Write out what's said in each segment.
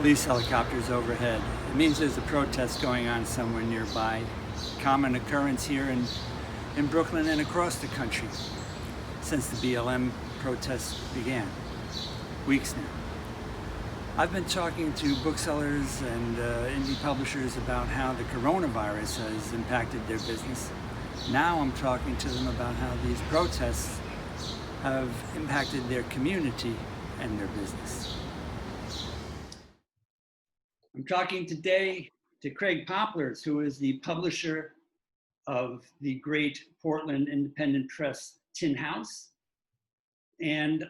police helicopters overhead. It means there's a protest going on somewhere nearby. Common occurrence here in Brooklyn and across the country since the BLM protests began, weeks now. I've been talking to booksellers and indie publishers about how the coronavirus has impacted their business. Now I'm talking to them about how these protests have impacted their community and their business. I'm talking today to Craig Popelars, who is the publisher of the great Portland independent press Tin House. And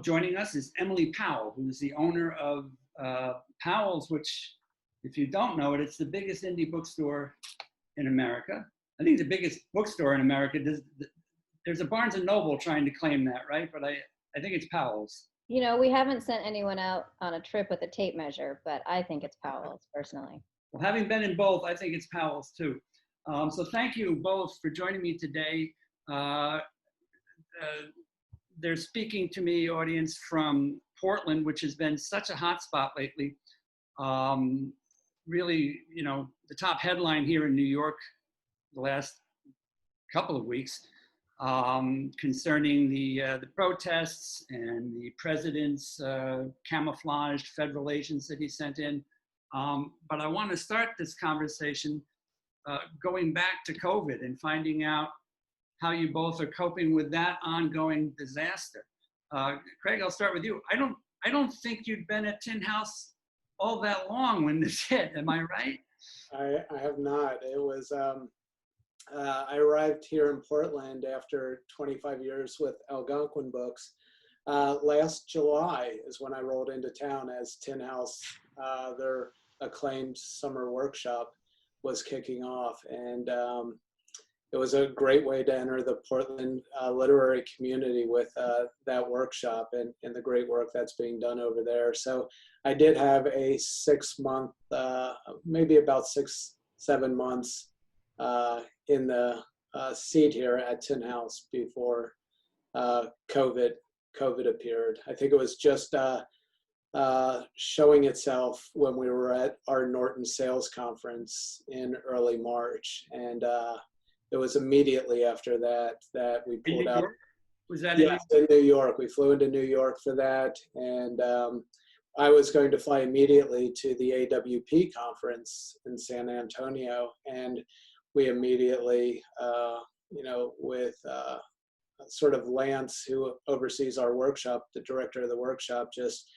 joining us is Emily Powell, who's the owner of Powell's, which, if you don't know it, it's the biggest indie bookstore in America. I think the biggest bookstore in America. There's a Barnes and Noble trying to claim that, right? But I think it's Powell's. You know, we haven't sent anyone out on a trip with a tape measure, but I think it's Powell's personally. Well, having been in both, I think it's Powell's too. So thank you both for joining me today. They're speaking to me, audience, from Portland, which has been such a hot spot lately. Really, you know, the top headline here in New York the last couple of weeks concerning the protests and the president's camouflaged federal agents that he sent in. But I want to start this conversation going back to COVID and finding out how you both are coping with that ongoing disaster. Craig, I'll start with you. I don't think you'd been at Tin House all that long when this hit. Am I right? I have not. It was, I arrived here in Portland after 25 years with Algonquin Books. Last July is when I rolled into town as Tin House, their acclaimed summer workshop was kicking off. And it was a great way to enter the Portland literary community with that workshop and the great work that's being done over there. So I did have a 6 month, maybe about 6-7 months in the seat here at Tin House before COVID appeared. I think it was just showing itself when we were at our Norton sales conference in early March. And it was immediately after that we pulled out. Was that in New York? We flew into New York for that. And I was going to fly immediately to the AWP conference in San Antonio. And we immediately, with sort of Lance, who oversees our workshop, the director of the workshop, just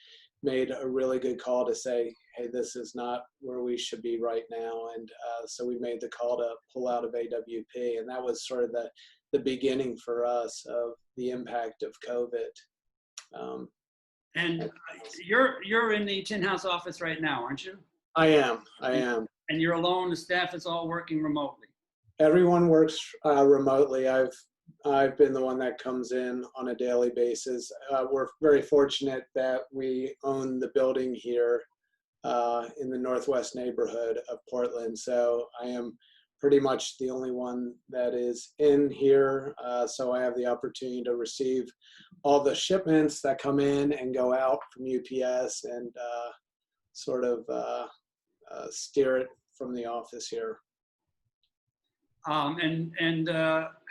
made a really good call to say, hey, this is not where we should be right now. And so we made the call to pull out of AWP. And that was sort of the beginning for us of the impact of COVID. And you're in the Tin House office right now, aren't you? I am. And you're alone, the staff is all working remotely? Everyone works remotely. I've been the one that comes in on a daily basis. We're very fortunate that we own the building here in the northwest neighborhood of Portland. So I am pretty much the only one that is in here. So I have the opportunity to receive all the shipments that come in and go out from UPS and sort of steer it from the office here. And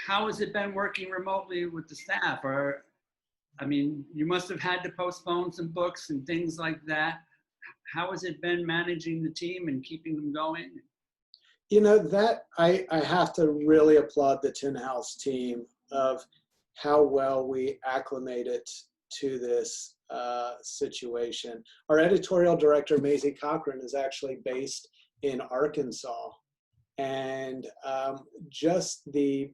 how has it been working remotely with the staff? Or, I mean, you must have had to postpone some books and things like that. How has it been managing the team and keeping them going? You know, that I have to really applaud the Tin House team of how well we acclimated to this situation. Our editorial director, Maisie Cochran, is actually based in Arkansas. And just the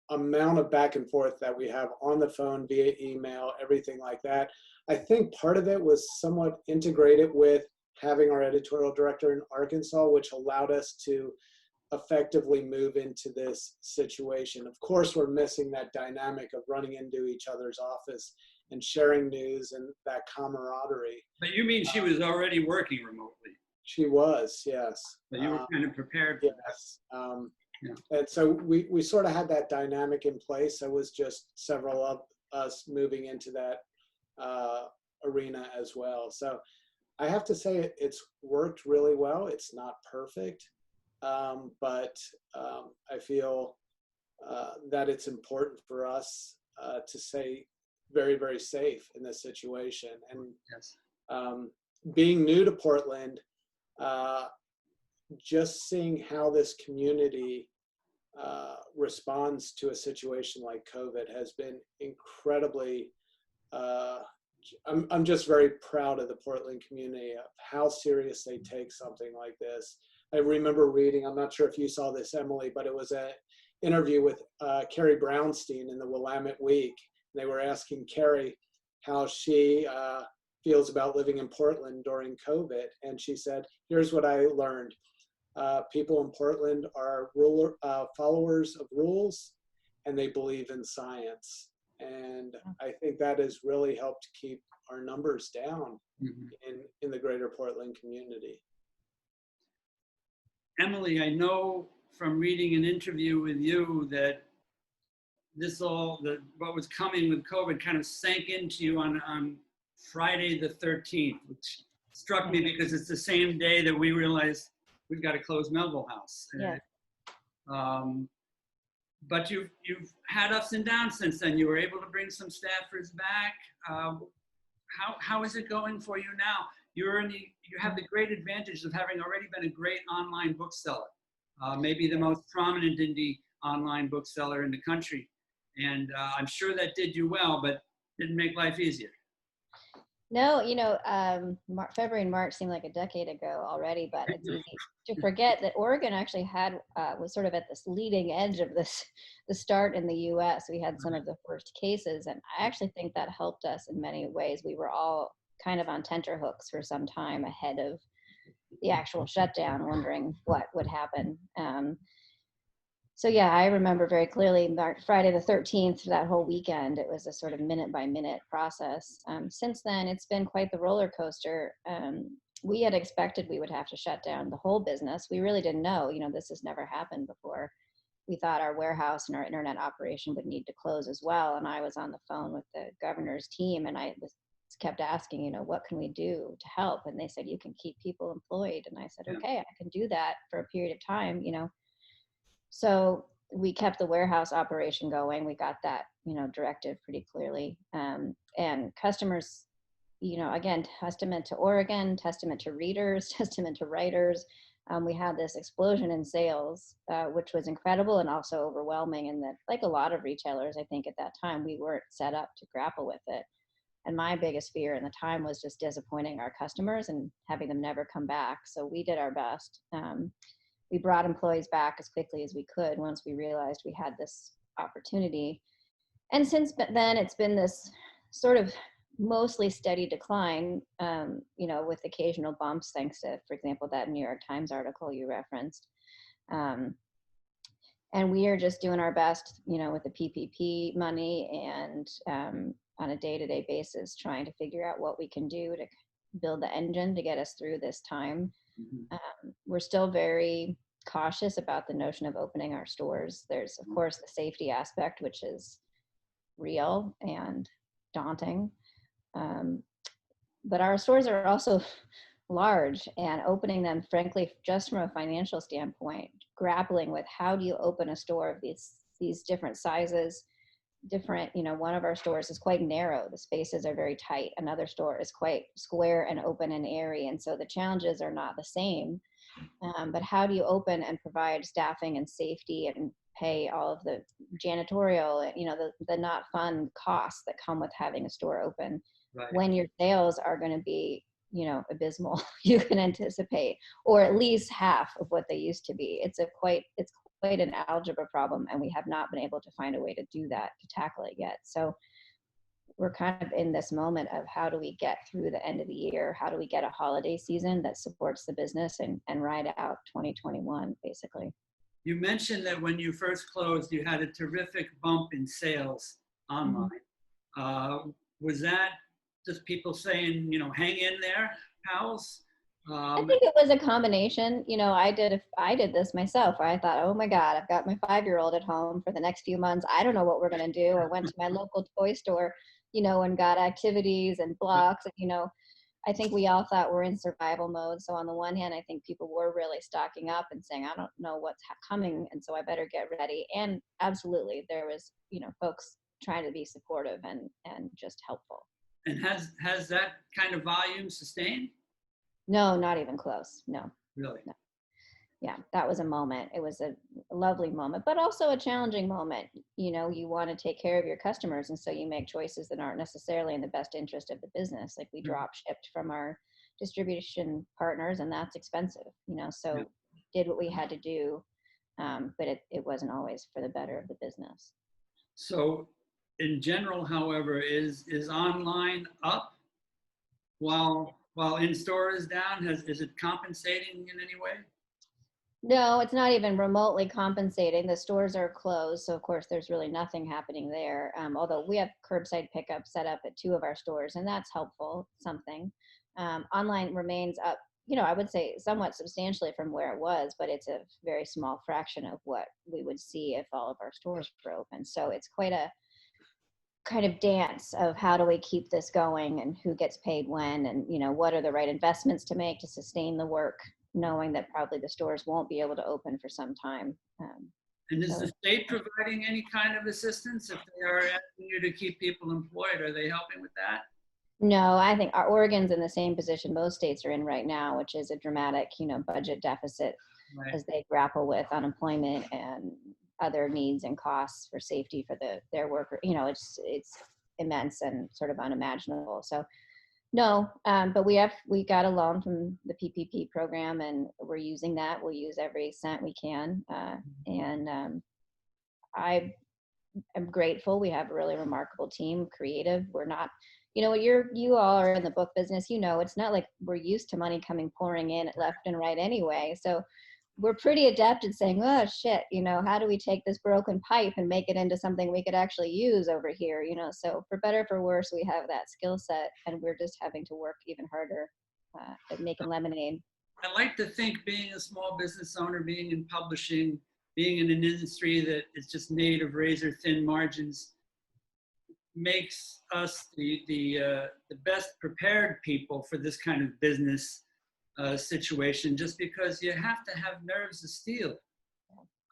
amount of back and forth that we have on the phone, via email, everything like that, I think part of it was somewhat integrated with having our editorial director in Arkansas, which allowed us to effectively move into this situation. Of course, we're missing that dynamic of running into each other's office and sharing news and that camaraderie. But you mean she was already working remotely? She was, yes. So you were kind of prepared for yes. And so we sort of had that dynamic in place. It was just several of us moving into that arena as well. So I have to say it's worked really well. It's not perfect, but I feel that it's important for us to stay very, very safe in this situation. And Yes. being new to Portland, just seeing how this community responds to a situation like COVID has been incredibly, I'm just very proud of the Portland community, of how serious they take something like this. I remember reading, I'm not sure if you saw this, Emily, but it was an interview with Carrie Brownstein in the Willamette Week. They were asking Carrie how she feels about living in Portland during COVID. And she said, here's what I learned. People in Portland are followers of rules, and they believe in science. And I think that has really helped keep our numbers down in the greater Portland community. Emily, I know from reading an interview with you that what was coming with COVID kind of sank into you on Friday the 13th, which struck me because it's the same day that we realized we've got to close Melville House. Yeah. But you've had ups and downs since then. You were able to bring some staffers back. How is it going for you now? You have the great advantage of having already been a great online bookseller, maybe the most prominent indie online bookseller in the country. And I'm sure that did you well, but didn't make life easier. No, February and March seemed like a decade ago already, but it's easy to forget that Oregon actually was sort of at this leading edge of the start in the U.S. We had some of the first cases, and I actually think that helped us in many ways. We were all kind of on tenterhooks for some time ahead of the actual shutdown, wondering what would happen. So yeah, I remember very clearly Friday the 13th, that whole weekend, it was a sort of minute by minute process. Since then, it's been quite the roller coaster. We had expected we would have to shut down the whole business. We really didn't know, this has never happened before. We thought our warehouse and our internet operation would need to close as well. And I was on the phone with the governor's team, and I kept asking, what can we do to help? And they said, you can keep people employed. And I said, okay, I can do that for a period of time, So we kept the warehouse operation going. We got that, directive pretty clearly. And customers, again, testament to Oregon, testament to readers, testament to writers. We had this explosion in sales, which was incredible and also overwhelming. And that, like a lot of retailers, I think at that time, we weren't set up to grapple with it. And my biggest fear in the time was just disappointing our customers and having them never come back. So we did our best. We brought employees back as quickly as we could once we realized we had this opportunity. And since then, it's been this sort of mostly steady decline, with occasional bumps, thanks to, for example, that New York Times article you referenced. And we are just doing our best, with the PPP money and on a day-to-day basis, trying to figure out what we can do to build the engine to get us through this time. We're still very cautious about the notion of opening our stores. There's, of course, the safety aspect, which is real and daunting. But our stores are also large, and opening them, frankly, just from a financial standpoint, grappling with how do you open a store of these different sizes, one of our stores is quite narrow. The spaces are very tight. Another store is quite square and open and airy. And so the challenges are not the same. But how do you open and provide staffing and safety and pay all of the janitorial, the not fun costs that come with having a store open, right, when your sales are going to be, abysmal, you can anticipate, or at least half of what they used to be. It's quite an algebra problem, and we have not been able to find a way to do that, to tackle it yet. So we're kind of in this moment of how do we get through the end of the year? How do we get a holiday season that supports the business and ride out 2021, basically? You mentioned that when you first closed, you had a terrific bump in sales online. Was that just people saying, hang in there, pals? I think it was a combination. I did this myself. I thought, oh my God, I've got my 5-year-old at home for the next few months. I don't know what we're going to do. I went to my local toy store, and got activities and blocks. And, I think we all thought we're in survival mode. So on the one hand, I think people were really stocking up and saying, I don't know what's coming, and so I better get ready. And absolutely, there was, folks trying to be supportive and just helpful. And has that kind of volume sustained? No, not even close. No. Really? No. Yeah, that was a moment. It was a lovely moment, but also a challenging moment. You want to take care of your customers, and so you make choices that aren't necessarily in the best interest of the business. Like we drop shipped from our distribution partners, and that's expensive. So did what we had to do, but it wasn't always for the better of the business. So in general, however, is online up while in-store is down? Is it compensating in any way? No, it's not even remotely compensating. The stores are closed, so of course there's really nothing happening there. Although we have curbside pickup set up at 2 of our stores, and that's helpful, something. Online remains up, I would say somewhat substantially from where it was, but it's a very small fraction of what we would see if all of our stores were open. So it's quite a kind of dance of how do we keep this going, and who gets paid when, and what are the right investments to make to sustain the work, knowing that probably the stores won't be able to open for some time. And is the state providing any kind of assistance if they are asking you to keep people employed? Are they helping with that? No, I think our Oregon's in the same position most states are in right now, which is a dramatic, budget deficit Right. as they grapple with unemployment and other needs and costs for safety for their worker. It's immense and sort of unimaginable. So no, but we got a loan from the PPP program, and we're using that. We'll use every cent we can, and I am grateful. We have a really remarkable team, creative. We're not, you all are in the book business. It's not like we're used to money coming pouring in left and right anyway. So we're pretty adept at saying, oh shit, how do we take this broken pipe and make it into something we could actually use over here? So for better or for worse, we have that skill set, and we're just having to work even harder at making lemonade. I like to think, being a small business owner, being in publishing, being in an industry that is just made of razor thin margins, makes us the best prepared people for this kind of business situation, just because you have to have nerves of steel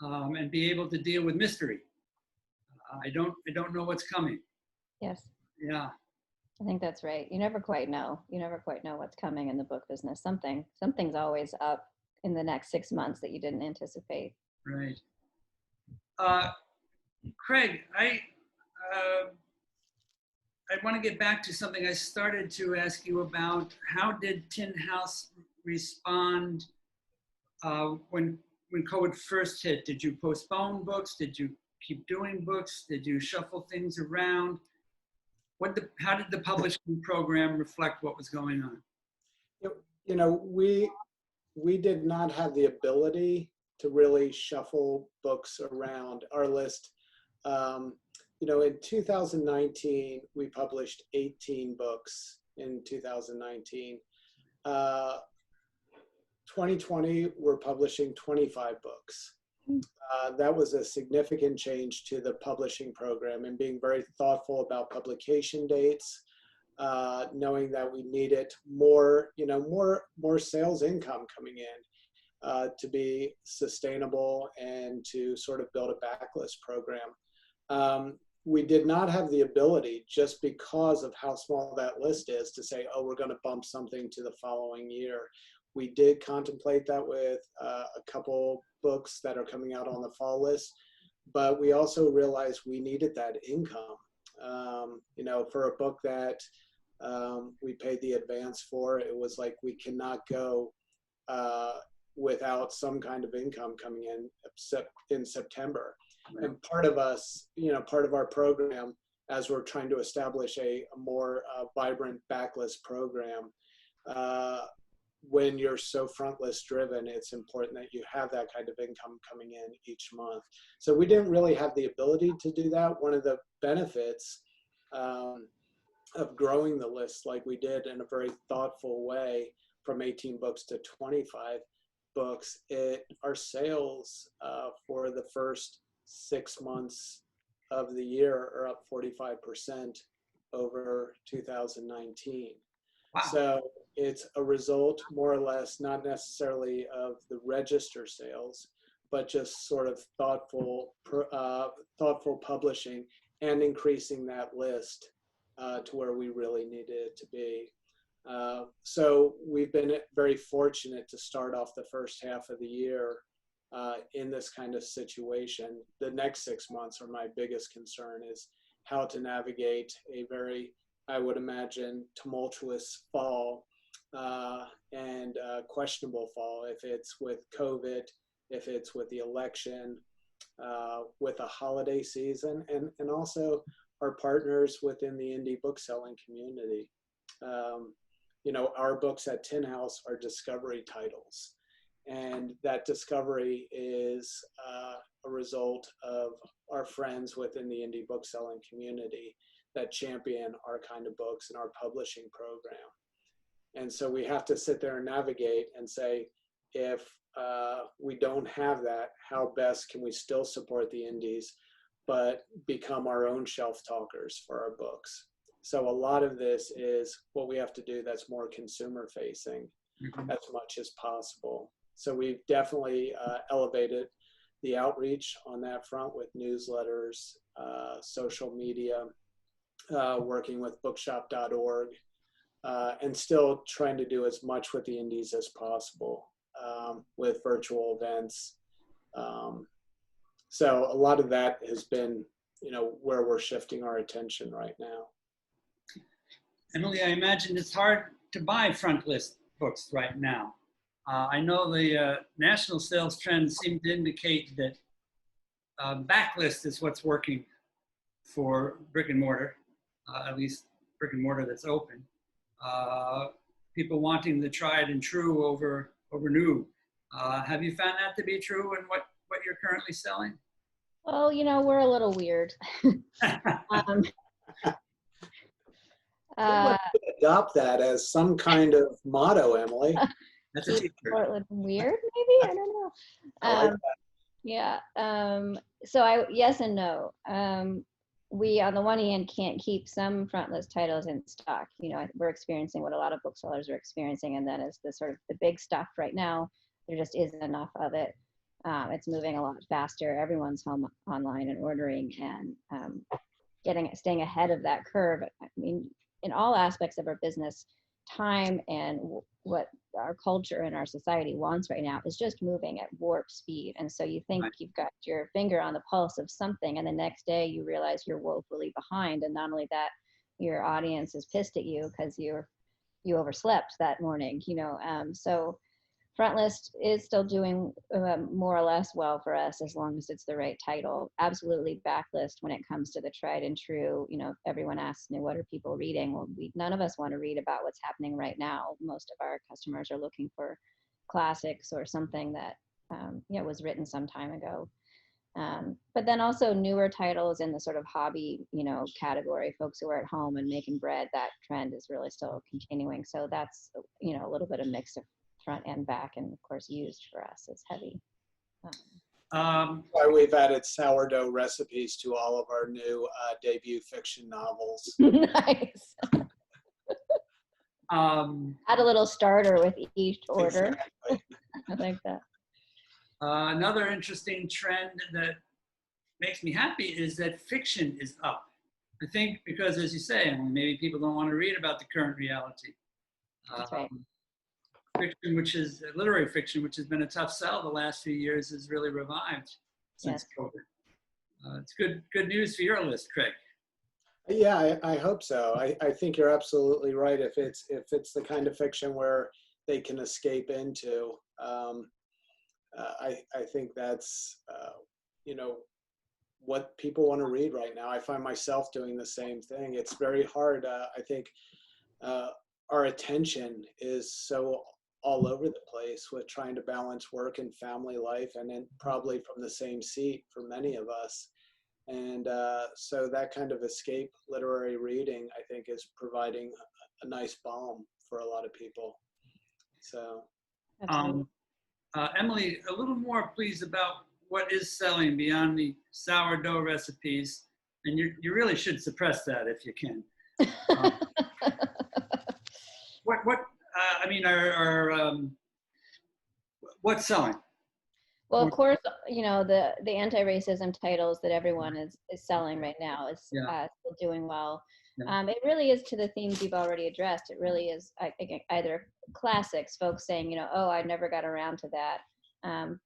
and be able to deal with mystery. I don't know what's coming. Yes. Yeah. I think that's right. You never quite know. You never quite know what's coming in the book business. Something's always up in the next 6 months that you didn't anticipate. Right. Craig, I want to get back to something I started to ask you about. How did Tin House respond when COVID first hit? Did you postpone books? Did you keep doing books? Did you shuffle things around? How did the publishing program reflect what was going on? We did not have the ability to really shuffle books around our list. In 2019, we published 18 books in 2019. 2020, we're publishing 25 books. That was a significant change to the publishing program, and being very thoughtful about publication dates, knowing that we needed more sales income coming in to be sustainable and to sort of build a backlist program. We did not have the ability, just because of how small that list is, to say, oh, we're going to bump something to the following year. We did contemplate that with a couple books that are coming out on the fall list, but we also realized we needed that income. For a book that we paid the advance for, it was like we cannot go without some kind of income coming in September. Right. And part of our program, as we're trying to establish a more vibrant backlist program, when you're so front list driven, it's important that you have that kind of income coming in each month. So we didn't really have the ability to do that. One of the benefits of growing the list like we did in a very thoughtful way from 18 books to 25 books, our sales for the first 6 months of the year are up 45% over 2019. Wow. So it's a result, more or less, not necessarily of the register sales, but just sort of thoughtful publishing and increasing that list to where we really needed it to be. So we've been very fortunate to start off the first half of the year in this kind of situation. The next 6 months are my biggest concern, is how to navigate a very, I would imagine, tumultuous fall and questionable fall, if it's with COVID, if it's with the election, with a holiday season, and also our partners within the indie bookselling community. You know, our books at Tin House are discovery titles, and that discovery is a result of our friends within the indie bookselling community that champion our kind of books and our publishing program. And so we have to sit there and navigate and say, if we don't have that, how best can we still support the indies, but become our own shelf talkers for our books? So a lot of this is what we have to do that's more consumer facing as much as possible. So we've definitely elevated the outreach on that front with newsletters, social media, working with bookshop.org, and still trying to do as much with the indies as possible with virtual events. So a lot of that has been, you know, where we're shifting our attention right now. Emily, I imagine it's hard to buy front list books right now. I know the national sales trends seem to indicate that backlist is what's working for brick and mortar, at least brick and mortar that's open. People wanting the tried and true over new. Have you found that to be true in what you're currently selling? Well, you know, we're a little weird. Adopt that as some kind of motto, Emily. That's a t-shirt. Portland weird, maybe? I don't know. I like that. Yeah. So yes and no. We, on the one hand, can't keep some front list titles in stock. You know, we're experiencing what a lot of booksellers are experiencing, and that is the sort of the big stuff right now. There just isn't enough of it. It's moving a lot faster. Everyone's home online and ordering, and staying ahead of that curve. I mean, in all aspects of our business, time and what our culture and our society wants right now is just moving at warp speed. And so you think you've got your finger on the pulse of something, and the next day you realize you're woefully behind. And not only that, your audience is pissed at you because you overslept that morning, you know. So front list is still doing more or less well for us, as long as it's the right title. Absolutely backlist when it comes to the tried and true. You know, if everyone asks me, what are people reading? Well, none of us want to read about what's happening right now. Most of our customers are looking for classics or something that was written some time ago. But then also newer titles in the sort of hobby, you know, category, folks who are at home and making bread, that trend is really still continuing. So that's, you know, a little bit of mix of front and back, and of course used for us is heavy. Why we've added sourdough recipes to all of our new debut fiction novels. Nice. Add a little starter with each order. Exactly. I like that. Another interesting trend that makes me happy is that fiction is up. I think because, as you say, maybe people don't want to read about the current reality. That's right. Fiction, which is literary fiction, which has been a tough sell the last few years, is really revived since COVID. It's good news for your list, Craig. Yeah, I hope so. I think you're absolutely right. If it's the kind of fiction where they can escape into, I think that's you know, what people want to read right now. I find myself doing the same thing. It's very hard. I think our attention is so all over the place with trying to balance work and family life, and then probably from the same seat for many of us. And so that kind of escape literary reading, I think, is providing a nice balm for a lot of people. So, Emily, a little more, please, about what is selling beyond the sourdough recipes. And you really should suppress that if you can. I mean, what's selling? Well, of course, you know, the anti-racism titles that everyone is selling right now is Yeah. still doing well. Yeah. It really is to the themes you've already addressed. It really is, I think, either classics, folks saying, you know, oh, I never got around to that.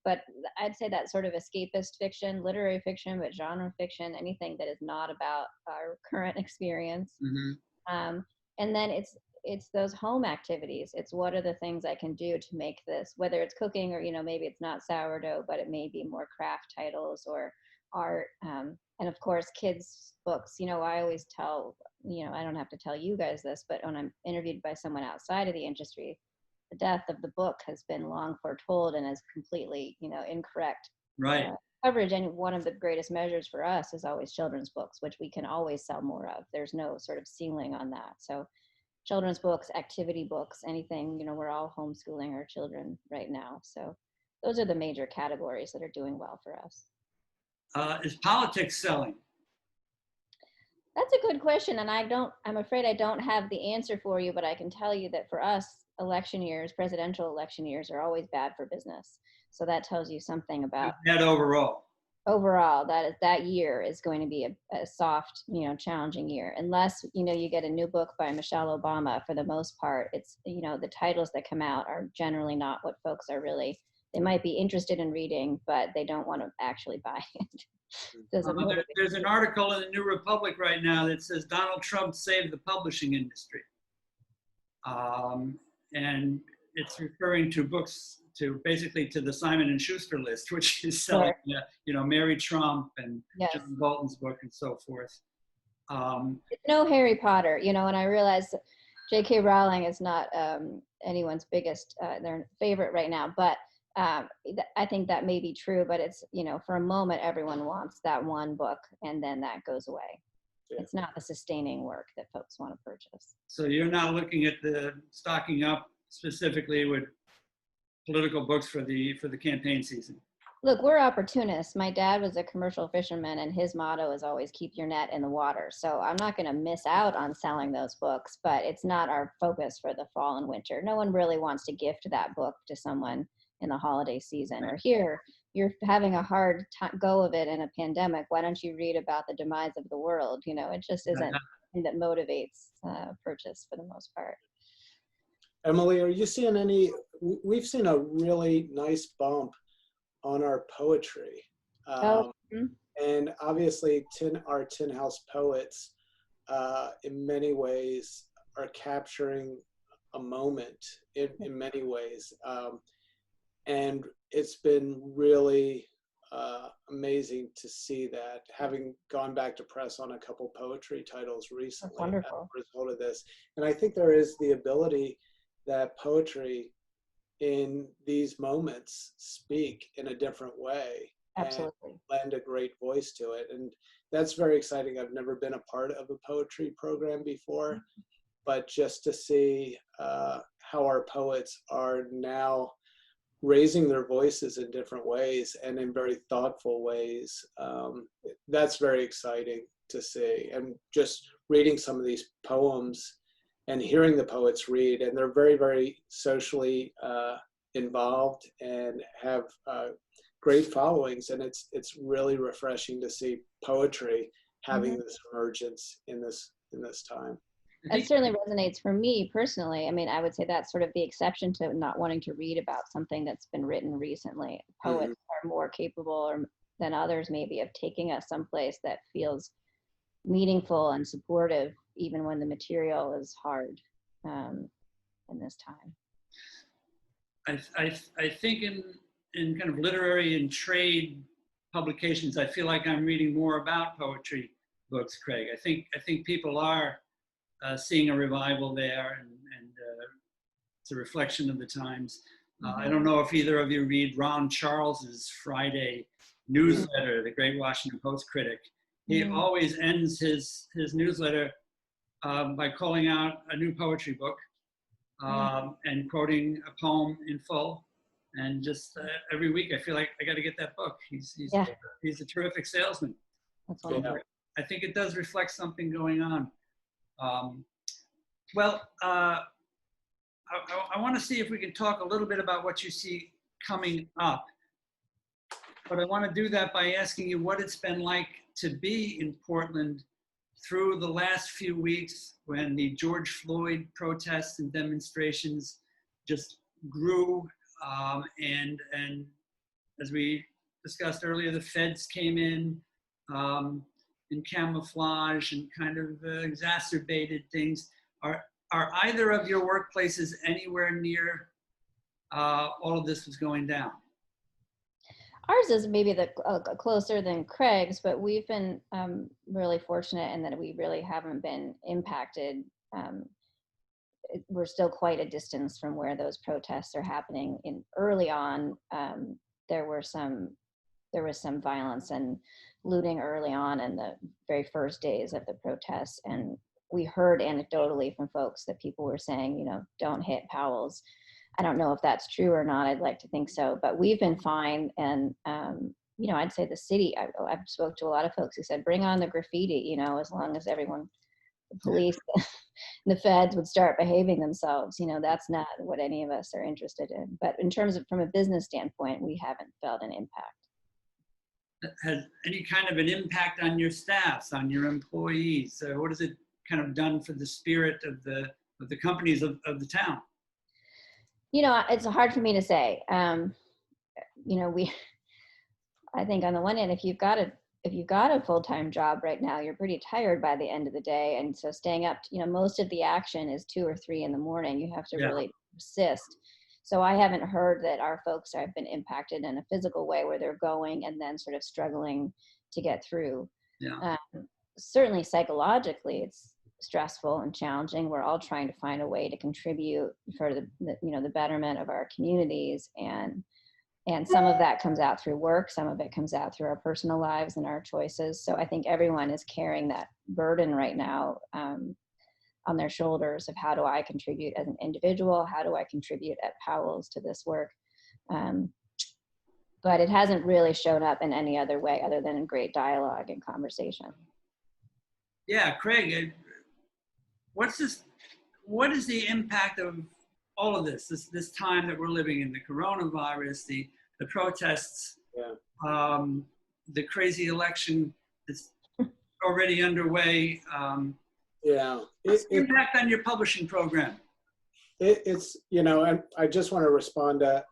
But I'd say that sort of escapist fiction, literary fiction, but genre fiction, anything that is not about our current experience. Mm-hmm. And then it's those home activities. It's what are the things I can do to make this, whether it's cooking or, you know, maybe it's not sourdough, but it may be more craft titles or art. And of course, kids' books. You know, I always tell, you know, I don't have to tell you guys this, but when I'm interviewed by someone outside of the industry, the death of the book has been long foretold and is completely, you know, incorrect Right. coverage. And one of the greatest measures for us is always children's books, which we can always sell more of. There's no sort of ceiling on that. So children's books, activity books, anything, you know, we're all homeschooling our children right now. So those are the major categories that are doing well for us. Is politics selling? That's a good question. And I'm afraid I don't have the answer for you, but I can tell you that for us, election years, presidential election years are always bad for business. So that tells you something about Net overall. That year is going to be a soft, you know, challenging year, unless, you know, you get a new book by Michelle Obama. For the most part, it's, you know, the titles that come out are generally not what folks are really, they might be interested in reading, but they don't want to actually buy it. There's an article in the New Republic right now that says Donald Trump saved the publishing industry. And it's referring to books, to basically to the Simon and Schuster list, which is selling, you know, Mary Trump and John Bolton's book and so forth. It's no Harry Potter, you know, and I realize J.K. Rowling is not anyone's biggest, their favorite right now, but I think that may be true, but it's, you know, for a moment, everyone wants that one book and then that goes away. Yeah. It's not the sustaining work that folks want to purchase. So you're not looking at the stocking up specifically with political books for the campaign season? Look, we're opportunists. My dad was a commercial fisherman and his motto is always keep your net in the water. So I'm not going to miss out on selling those books, but it's not our focus for the fall and winter. No one really wants to gift that book to someone in the holiday season, or here you're having a hard go of it in a pandemic. Why don't you read about the demise of the world? You know, it just isn't something that motivates purchase for the most part. Emily, are you seeing any, we've seen a really nice bump on our poetry. And obviously our Tin House poets in many ways are capturing a moment in many ways. And it's been really amazing to see that, having gone back to press on a couple poetry titles recently as a result of this. And I think there is the ability that poetry in these moments speak in a different way. Absolutely. And lend a great voice to it. And that's very exciting. I've never been a part of a poetry program before, but just to see how our poets are now raising their voices in different ways and in very thoughtful ways, that's very exciting to see. And just reading some of these poems and hearing the poets read, and they're very, very socially involved and have great followings. And it's really refreshing to see poetry having this emergence in this time. It certainly resonates for me personally. I mean, I would say that's sort of the exception to not wanting to read about something that's been written recently. Poets are more capable than others maybe of taking us someplace that feels meaningful and supportive, even when the material is hard in this time. I think in kind of literary and trade publications, I feel like I'm reading more about poetry books, Craig. I think people are seeing a revival there, and it's a reflection of the times. I don't know if either of you read Ron Charles's Friday newsletter, the great Washington Post critic. He always ends his newsletter by calling out a new poetry book and quoting a poem in full. And just every week, I feel like I got to get that book. He's a terrific salesman. That's wonderful. I think it does reflect something going on. I want to see if we can talk a little bit about what you see coming up. But I want to do that by asking you what it's been like to be in Portland through the last few weeks when the George Floyd protests and demonstrations just grew. And as we discussed earlier, the feds came in camouflage and kind of exacerbated things. Are either of your workplaces anywhere near all of this was going down? Ours is maybe closer than Craig's, but we've been really fortunate in that we really haven't been impacted. We're still quite a distance from where those protests are happening. Early on, there was some violence and looting early on in the very first days of the protests, and we heard anecdotally from folks that people were saying, don't hit Powell's. I don't know if that's true or not. I'd like to think so, but we've been fine. And, I'd say the city, I've spoke to a lot of folks who said, bring on the graffiti, as long as everyone, the police, the feds would start behaving themselves. That's not what any of us are interested in. But in terms of from a business standpoint, we haven't felt an impact. Has any kind of an impact on your staffs, on your employees? What has it kind of done for the spirit of the companies of the town? It's hard for me to say. I think on the one hand, if you've got a full-time job right now, you're pretty tired by the end of the day. And so staying up, most of the action is 2 or 3 in the morning. You have to really persist. So I haven't heard that our folks have been impacted in a physical way where they're going and then sort of struggling to get through. Yeah. Certainly psychologically, it's stressful and challenging. We're all trying to find a way to contribute for the betterment of our communities, and some of that comes out through work, some of it comes out through our personal lives and our choices. So I think everyone is carrying that burden right now on their shoulders of how do I contribute as an individual, how do I contribute at Powell's to this work, but it hasn't really shown up in any other way other than in great dialogue and conversation. Yeah, Craig, what is the impact of all of this time that we're living in, the coronavirus, the protests, the crazy election that's already underway? What's the impact on your publishing program? It's, and I just want to respond to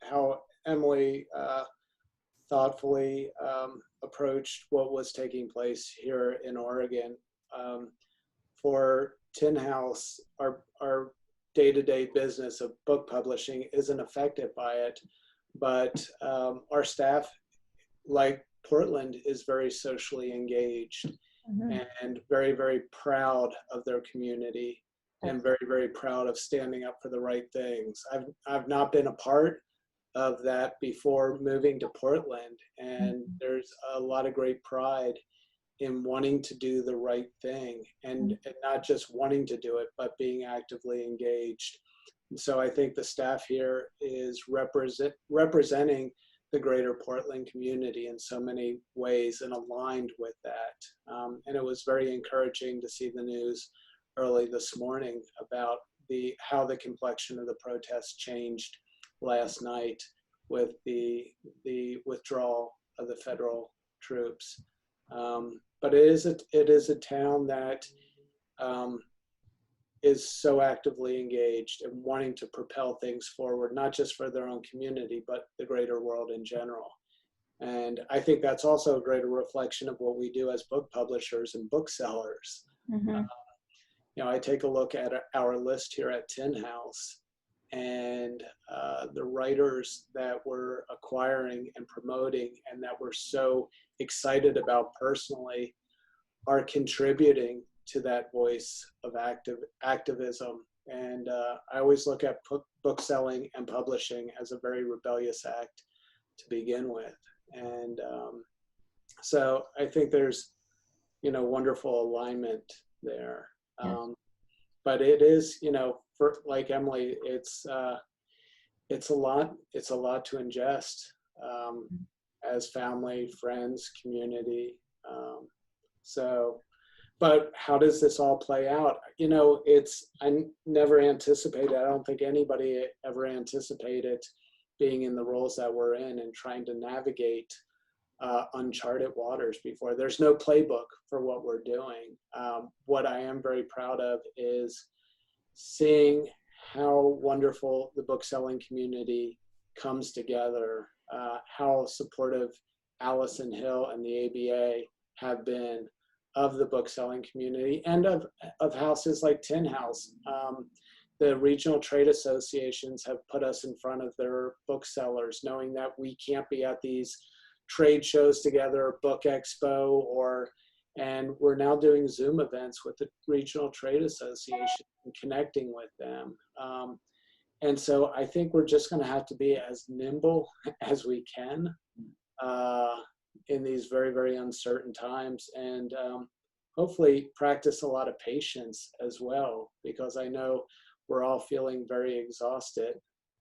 how Emily thoughtfully approached what was taking place here in Oregon. For Tin House, our day-to-day business of book publishing isn't affected by it, but our staff, like Portland, is very socially engaged and very, very proud of their community and very, very proud of standing up for the right things. I've not been a part of that before moving to Portland, and there's a lot of great pride in wanting to do the right thing, and not just wanting to do it, but being actively engaged. And so I think the staff here is representing the greater Portland community in so many ways and aligned with that. And it was very encouraging to see the news early this morning about how the complexion of the protests changed last night with the withdrawal of the federal troops. But it is a town that is so actively engaged and wanting to propel things forward, not just for their own community, but the greater world in general. And I think that's also a greater reflection of what we do as book publishers and booksellers. I take a look at our list here at Tin House, and the writers that we're acquiring and promoting and that we're so excited about personally are contributing to that voice of activism. And I always look at bookselling and publishing as a very rebellious act to begin with. And so I think there's, wonderful alignment there. But it is, for like Emily, it's a lot to ingest as family, friends, community. but how does this all play out? You know, I never anticipated, I don't think anybody ever anticipated being in the roles that we're in and trying to navigate uncharted waters before. There's no playbook for what we're doing. What I am very proud of is seeing how wonderful the bookselling community comes together, how supportive Allison Hill and the ABA have been of the bookselling community and of houses like Tin House. The regional trade associations have put us in front of their booksellers, knowing that we can't be at these trade shows together, book expo, and we're now doing Zoom events with the regional trade association and connecting with them. And so I think we're just going to have to be as nimble as we can in these very, very uncertain times, and hopefully practice a lot of patience as well, because I know we're all feeling very exhausted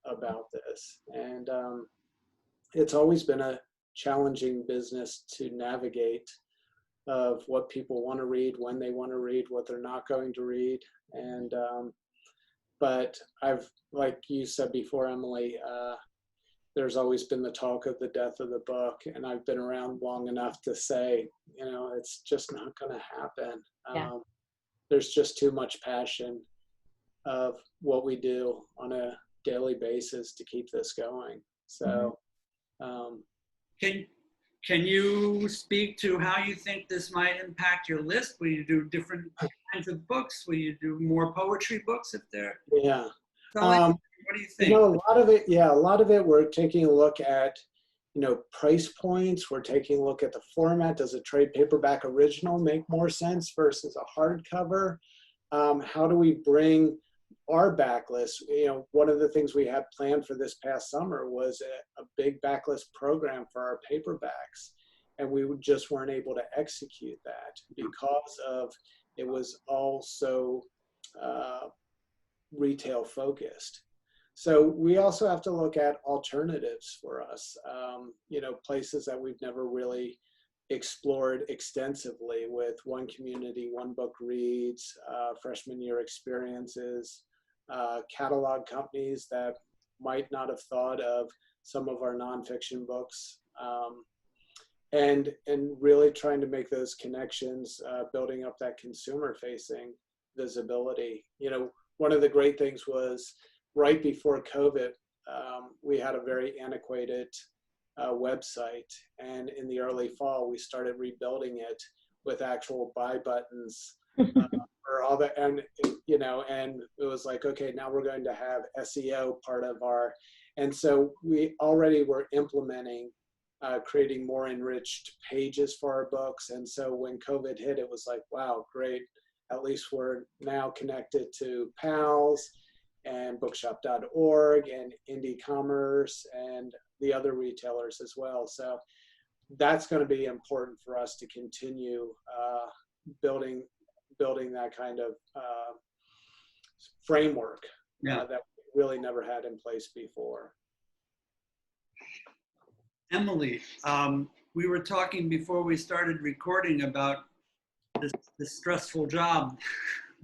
about this. And it's always been a challenging business to navigate, of what people want to read, when they want to read, what they're not going to read. And but I've, like you said before, Emily, there's always been the talk of the death of the book, and I've been around long enough to say, you know, it's just not going to happen. Yeah. There's just too much passion of what we do on a daily basis to keep this going. So Can you speak to how you think this might impact your list? Will you do different kinds of books? Will you do more poetry books if they're yeah. selling? What do you think? You know, a lot of it, we're taking a look at, you know, price points. We're taking a look at the format. Does a trade paperback original make more sense versus a hardcover? How do we bring our backlist? You know, one of the things we had planned for this past summer was a big backlist program for our paperbacks, and we just weren't able to execute that because of it was all so retail focused. So we also have to look at alternatives for us, you know, places that we've never really explored extensively, with One Community, One Book Reads, freshman year experiences, catalog companies that might not have thought of some of our nonfiction books, and really trying to make those connections, building up that consumer facing visibility. You know, one of the great things was right before COVID, we had a very antiquated website, and in the early fall we started rebuilding it with actual buy buttons for all the, and you know, and it was like, okay, now we're going to have SEO part of our, and so we already were implementing creating more enriched pages for our books. And so when COVID hit, it was like, wow, great, at least we're now connected to PALS and bookshop.org and Indie Commerce and the other retailers as well. So that's going to be important for us to continue building that kind of framework that we really never had in place before. Emily, we were talking before we started recording about this stressful job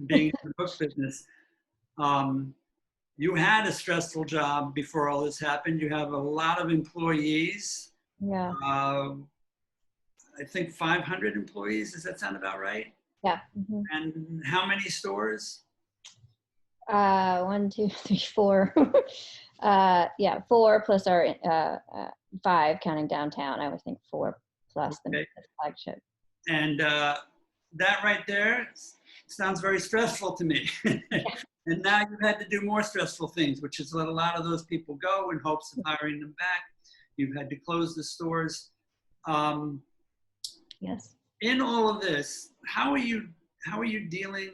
being in the book business. You had a stressful job before all this happened. You have a lot of employees. Yeah. I think 500 employees. Does that sound about right? Yeah. Mm-hmm. And how many stores? 1, 2, 3, 4. Yeah, 4 plus our 5 counting downtown. I would think 4 plus the flagship. And that right there sounds very stressful to me. And now you've had to do more stressful things, which is let a lot of those people go in hopes of hiring them back. You've had to close the stores. Yes. In all of this, how are you dealing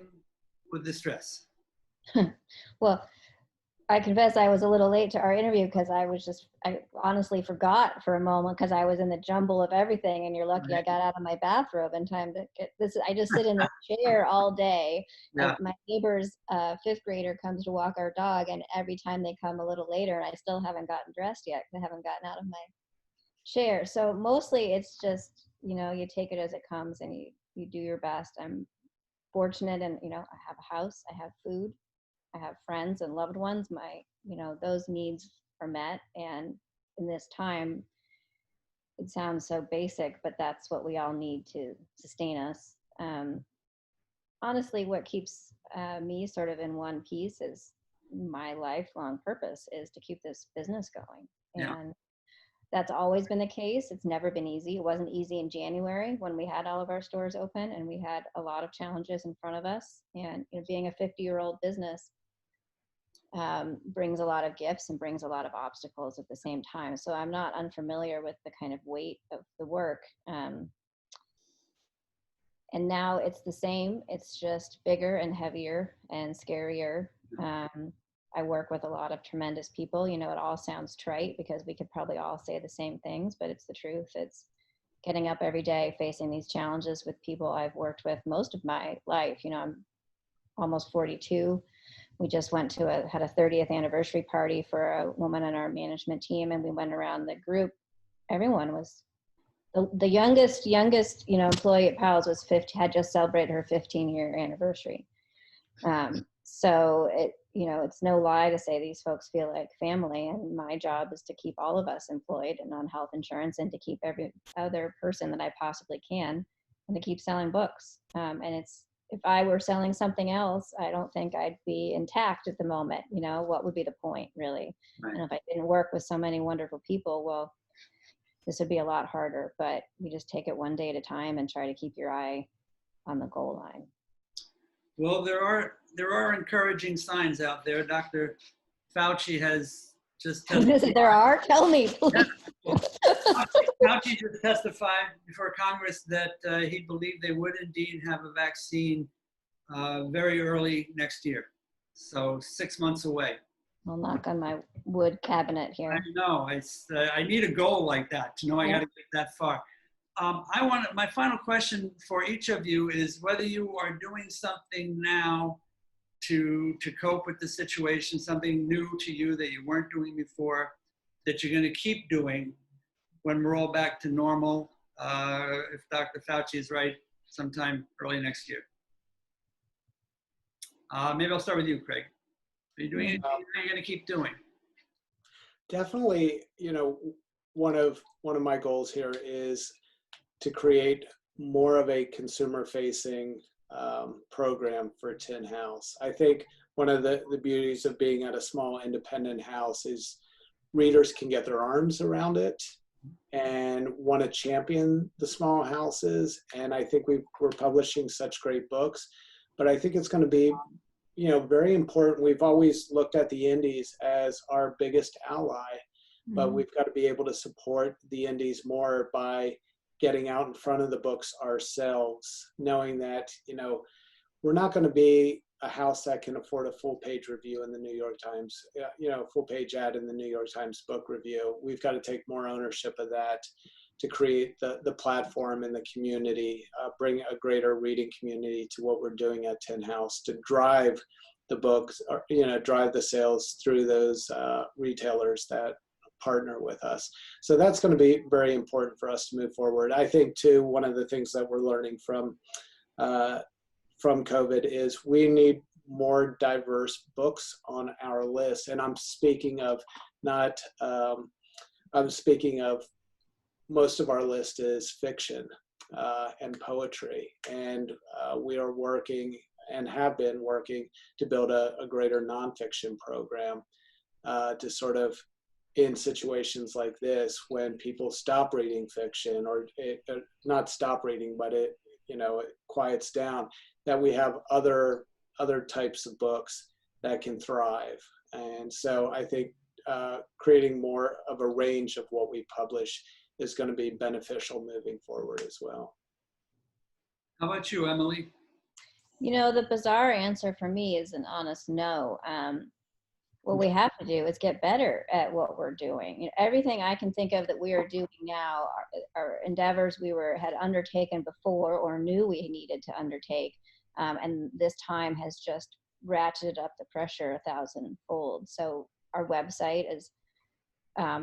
with the stress? Well, I confess I was a little late to our interview because I honestly forgot for a moment because I was in the jumble of everything, and you're lucky I got out of my bathrobe in time to get this. I just sit in the chair all day. Yeah. My neighbor's 5th grader comes to walk our dog, and every time they come a little later, and I still haven't gotten dressed yet because I haven't gotten out of my chair. So mostly it's just, you know, you take it as it comes and you do your best. I'm fortunate, and I have a house, I have food, I have friends and loved ones. Those needs are met. And in this time, it sounds so basic, but that's what we all need to sustain us. Honestly, what keeps me sort of in one piece is my lifelong purpose is to keep this business going. Yeah. And that's always been the case. It's never been easy. It wasn't easy in January when we had all of our stores open, and we had a lot of challenges in front of us. And being a 50-year-old business brings a lot of gifts and brings a lot of obstacles at the same time. So I'm not unfamiliar with the kind of weight of the work. And now it's the same. It's just bigger and heavier and scarier. I work with a lot of tremendous people. It all sounds trite because we could probably all say the same things, but it's the truth. It's getting up every day, facing these challenges with people I've worked with most of my life. I'm almost 42. We just had a 30th anniversary party for a woman on our management team, and we went around the group. Everyone was the youngest employee at Powell's was 50, had just celebrated her 15-year anniversary. So it's no lie to say these folks feel like family, and my job is to keep all of us employed and on health insurance, and to keep every other person that I possibly can, and to keep selling books. If I were selling something else, I don't think I'd be intact at the moment. What would be the point, really? Right. And if I didn't work with so many wonderful people, well, this would be a lot harder. But you just take it one day at a time and try to keep your eye on the goal line. Well, there are encouraging signs out there. Dr. Fauci has just testified. There are? Tell me, please. Fauci just testified before Congress that he believed they would indeed have a vaccine very early next year. So 6 months away. I'll knock on my wood cabinet here. I know. I need a goal like that to know I got to get that far. My final question for each of you is whether you are doing something now to cope with the situation, something new to you that you weren't doing before, that you're going to keep doing when we're all back to normal, if Dr. Fauci is right, sometime early next year. Maybe I'll start with you, Craig. Are you doing anything you're going to keep doing? Definitely, one of my goals here is to create more of a consumer-facing program for Tin House. I think one of the beauties of being at a small independent house is readers can get their arms around it and want to champion the small houses. And I think we're publishing such great books, but I think it's going to be, very important. We've always looked at the indies as our biggest ally, but we've got to be able to support the indies more by getting out in front of the books ourselves, knowing that, we're not going to be a house that can afford a full page review in the New York Times, full page ad in the New York Times book review. We've got to take more ownership of that to create the platform in the community, bring a greater reading community to what we're doing at Tin House, to drive the books, or, drive the sales through those retailers that partner with us. So that's going to be very important for us to move forward. I think too, one of the things that we're learning from COVID is we need more diverse books on our list. And I'm speaking of most of our list is fiction and poetry. And we are working and have been working to build a greater nonfiction program to sort of, in situations like this, when people stop reading fiction, or not stop reading, but it quiets down, that we have other types of books that can thrive. And so I think creating more of a range of what we publish is going to be beneficial moving forward as well. How about you, Emily? The bizarre answer for me is an honest no. What we have to do is get better at what we're doing. Everything I can think of that we are doing now are endeavors we had undertaken before or knew we needed to undertake. And this time has just ratcheted up the pressure 1,000-fold. So our website is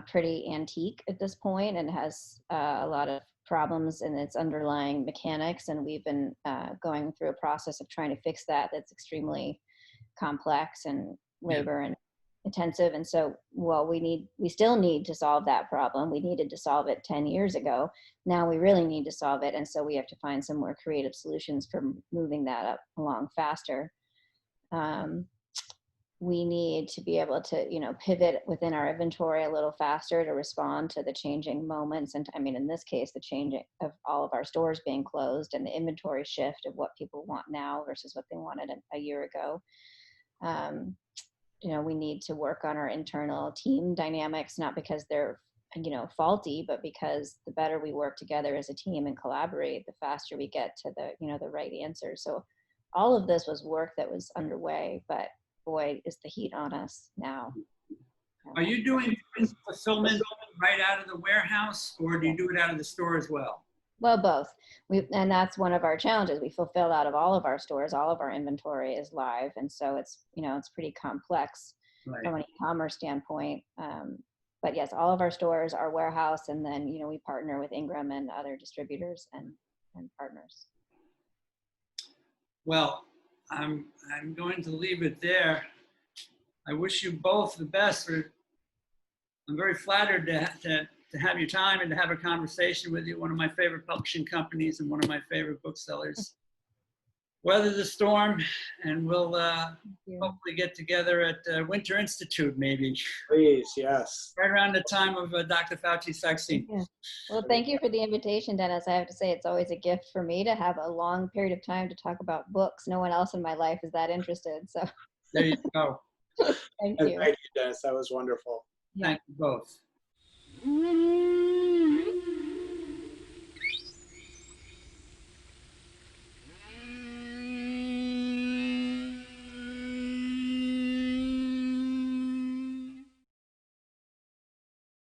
pretty antique at this point and has a lot of problems in its underlying mechanics, and we've been going through a process of trying to fix that. That's extremely complex and labor and intensive. And so, well, we still need to solve that problem. We needed to solve it 10 years ago. Now we really need to solve it. And so we have to find some more creative solutions for moving that up along faster. We need to be able to, pivot within our inventory a little faster to respond to the changing moments. And I mean, in this case, the change of all of our stores being closed and the inventory shift of what people want now versus what they wanted a year ago. We need to work on our internal team dynamics, not because they're, faulty, but because the better we work together as a team and collaborate, the faster we get to the right answer. So all of this was work that was underway, but boy, is the heat on us now. Are you doing fulfillment right out of the warehouse, or do you do it out of the store as well? Well, both. And that's one of our challenges. We fulfill out of all of our stores. All of our inventory is live. And so it's pretty complex from an e-commerce standpoint. But yes, all of our stores are warehouse. And then, we partner with Ingram and other distributors and partners. Well, I'm going to leave it there. I wish you both the best. I'm very flattered to have your time and to have a conversation with you. One of my favorite publishing companies and one of my favorite booksellers. Weather the storm, and we'll hopefully get together at Winter Institute, maybe. Please, yes. Right around the time of Dr. Fauci's vaccine. Yeah. Well, thank you for the invitation, Dennis. I have to say, it's always a gift for me to have a long period of time to talk about books. No one else in my life is that interested. So There you go. thank you. Thank you, Dennis. That was wonderful. Yeah. Thank you both.